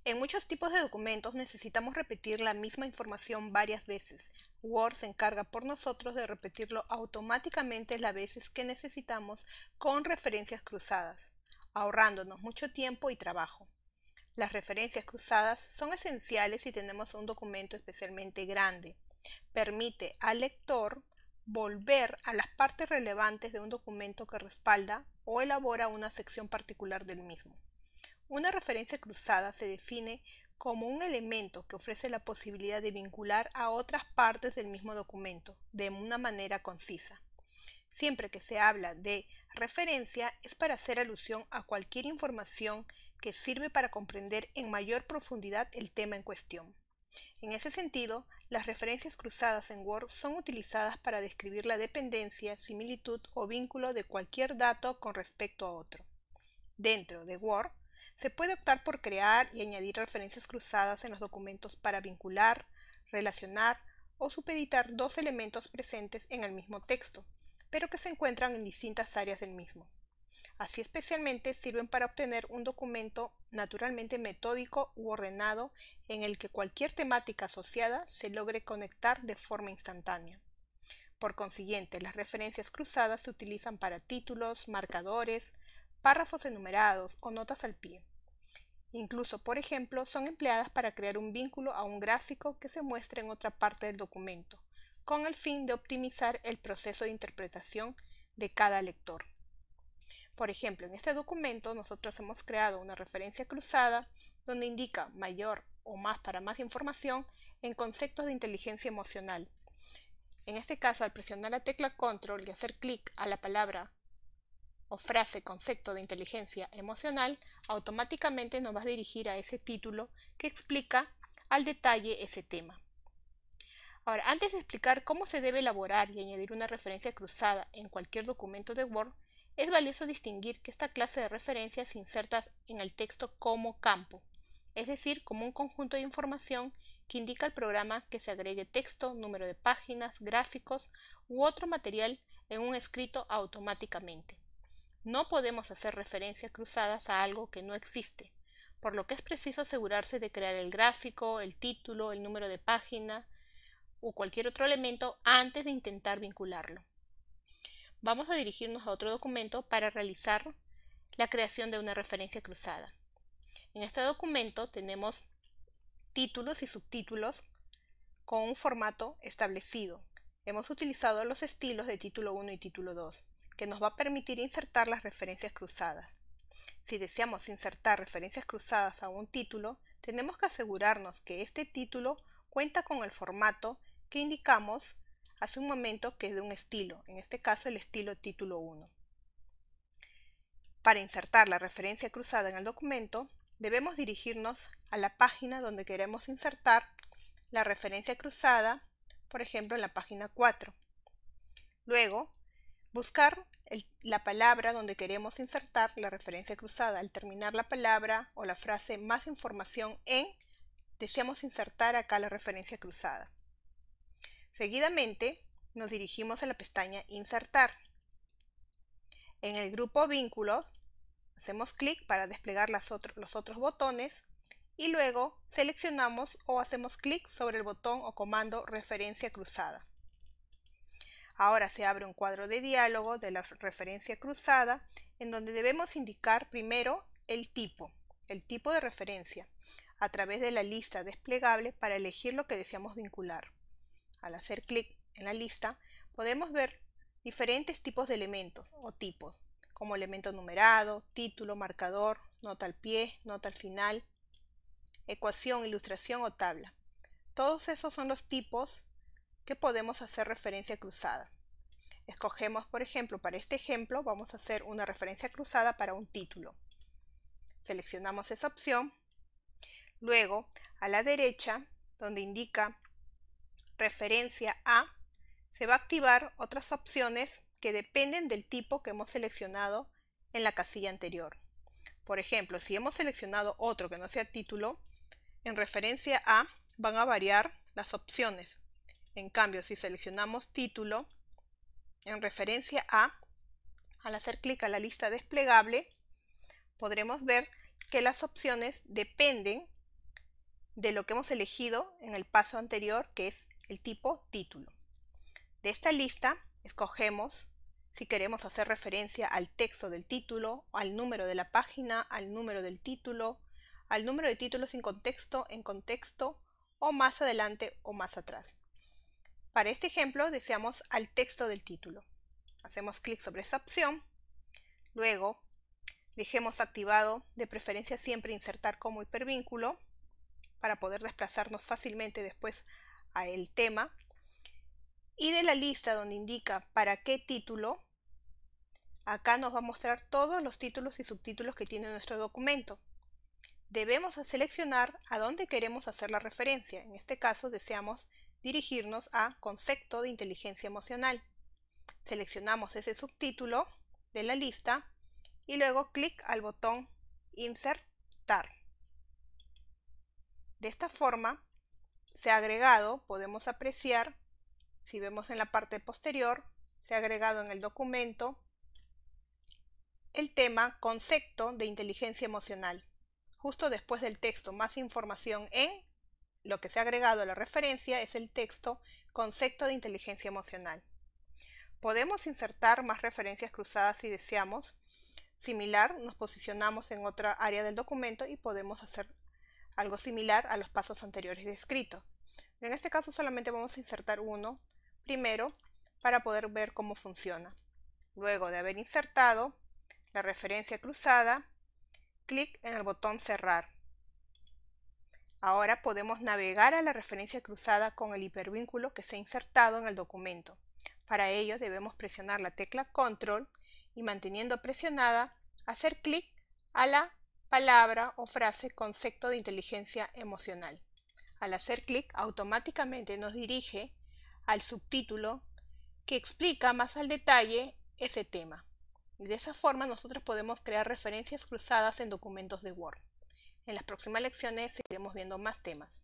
En muchos tipos de documentos necesitamos repetir la misma información varias veces. Word se encarga por nosotros de repetirlo automáticamente las veces que necesitamos con referencias cruzadas, ahorrándonos mucho tiempo y trabajo. Las referencias cruzadas son esenciales si tenemos un documento especialmente grande. Permite al lector volver a las partes relevantes de un documento que respalda o elabora una sección particular del mismo. Una referencia cruzada se define como un elemento que ofrece la posibilidad de vincular a otras partes del mismo documento de una manera concisa. Siempre que se habla de referencia es para hacer alusión a cualquier información que sirve para comprender en mayor profundidad el tema en cuestión. En ese sentido, las referencias cruzadas en Word son utilizadas para describir la dependencia, similitud o vínculo de cualquier dato con respecto a otro. Dentro de Word, se puede optar por crear y añadir referencias cruzadas en los documentos para vincular, relacionar o supeditar dos elementos presentes en el mismo texto, pero que se encuentran en distintas áreas del mismo. Así especialmente sirven para obtener un documento naturalmente metódico u ordenado en el que cualquier temática asociada se logre conectar de forma instantánea. Por consiguiente, las referencias cruzadas se utilizan para títulos, marcadores, párrafos enumerados o notas al pie. Incluso, por ejemplo, son empleadas para crear un vínculo a un gráfico que se muestre en otra parte del documento, con el fin de optimizar el proceso de interpretación de cada lector. Por ejemplo, en este documento nosotros hemos creado una referencia cruzada donde indica mayor o más para más información en conceptos de inteligencia emocional. En este caso, al presionar la tecla Control y hacer clic a la palabra o frase concepto de inteligencia emocional, automáticamente nos va a dirigir a ese título que explica al detalle ese tema. Ahora, antes de explicar cómo se debe elaborar y añadir una referencia cruzada en cualquier documento de Word, es valioso distinguir que esta clase de referencias se inserta en el texto como campo, es decir, como un conjunto de información que indica al programa que se agregue texto, número de páginas, gráficos u otro material en un escrito automáticamente. No podemos hacer referencias cruzadas a algo que no existe, por lo que es preciso asegurarse de crear el gráfico, el título, el número de página o cualquier otro elemento antes de intentar vincularlo. Vamos a dirigirnos a otro documento para realizar la creación de una referencia cruzada. En este documento tenemos títulos y subtítulos con un formato establecido. Hemos utilizado los estilos de título 1 y título 2, que nos va a permitir insertar las referencias cruzadas. Si deseamos insertar referencias cruzadas a un título, tenemos que asegurarnos que este título cuenta con el formato que indicamos hace un momento que es de un estilo, en este caso el estilo título 1. Para insertar la referencia cruzada en el documento, debemos dirigirnos a la página donde queremos insertar la referencia cruzada, por ejemplo en la página 4. Luego, buscar la palabra donde queremos insertar la referencia cruzada. Al terminar la palabra o la frase más información en, deseamos insertar acá la referencia cruzada. Seguidamente, nos dirigimos a la pestaña Insertar. En el grupo Vínculos, hacemos clic para desplegar los otros botones y luego seleccionamos o hacemos clic sobre el botón o comando Referencia cruzada. Ahora se abre un cuadro de diálogo de la referencia cruzada en donde debemos indicar primero el tipo de referencia a través de la lista desplegable para elegir lo que deseamos vincular. Al hacer clic en la lista podemos ver diferentes tipos de elementos o tipos, como elemento numerado, título, marcador, nota al pie, nota al final, ecuación, ilustración o tabla. Todos esos son los tipos que podemos hacer referencia cruzada. Escogemos, por ejemplo, para este ejemplo vamos a hacer una referencia cruzada para un título. Seleccionamos esa opción. Luego, a la derecha, donde indica referencia a, se va a activar otras opciones que dependen del tipo que hemos seleccionado en la casilla anterior. Por ejemplo, si hemos seleccionado otro que no sea título, en referencia a van a variar las opciones. En cambio, si seleccionamos título, en referencia a, al hacer clic a la lista desplegable, podremos ver que las opciones dependen de lo que hemos elegido en el paso anterior, que es el tipo título. De esta lista escogemos si queremos hacer referencia al texto del título, al número de la página, al número del título, al número de títulos sin contexto, en contexto, o más adelante o más atrás. Para este ejemplo deseamos al texto del título. Hacemos clic sobre esa opción. Luego dejemos activado de preferencia siempre insertar como hipervínculo para poder desplazarnos fácilmente después a el tema. Y de la lista donde indica para qué título, acá nos va a mostrar todos los títulos y subtítulos que tiene nuestro documento. Debemos seleccionar a dónde queremos hacer la referencia. En este caso deseamos dirigirnos a concepto de inteligencia emocional. Seleccionamos ese subtítulo de la lista y luego clic al botón Insertar. De esta forma se ha agregado, podemos apreciar, si vemos en la parte posterior, se ha agregado en el documento el tema concepto de inteligencia emocional. Justo después del texto más información en, lo que se ha agregado a la referencia es el texto concepto de inteligencia emocional. Podemos insertar más referencias cruzadas si deseamos. Similar, nos posicionamos en otra área del documento y podemos hacer algo similar a los pasos anteriores descritos. En este caso solamente vamos a insertar uno primero para poder ver cómo funciona. Luego de haber insertado la referencia cruzada, clic en el botón cerrar. Ahora podemos navegar a la referencia cruzada con el hipervínculo que se ha insertado en el documento. Para ello debemos presionar la tecla Control y manteniendo presionada, hacer clic a la palabra o frase concepto de inteligencia emocional. Al hacer clic, automáticamente nos dirige al subtítulo que explica más al detalle ese tema. Y de esa forma nosotros podemos crear referencias cruzadas en documentos de Word. En las próximas lecciones seguiremos viendo más temas.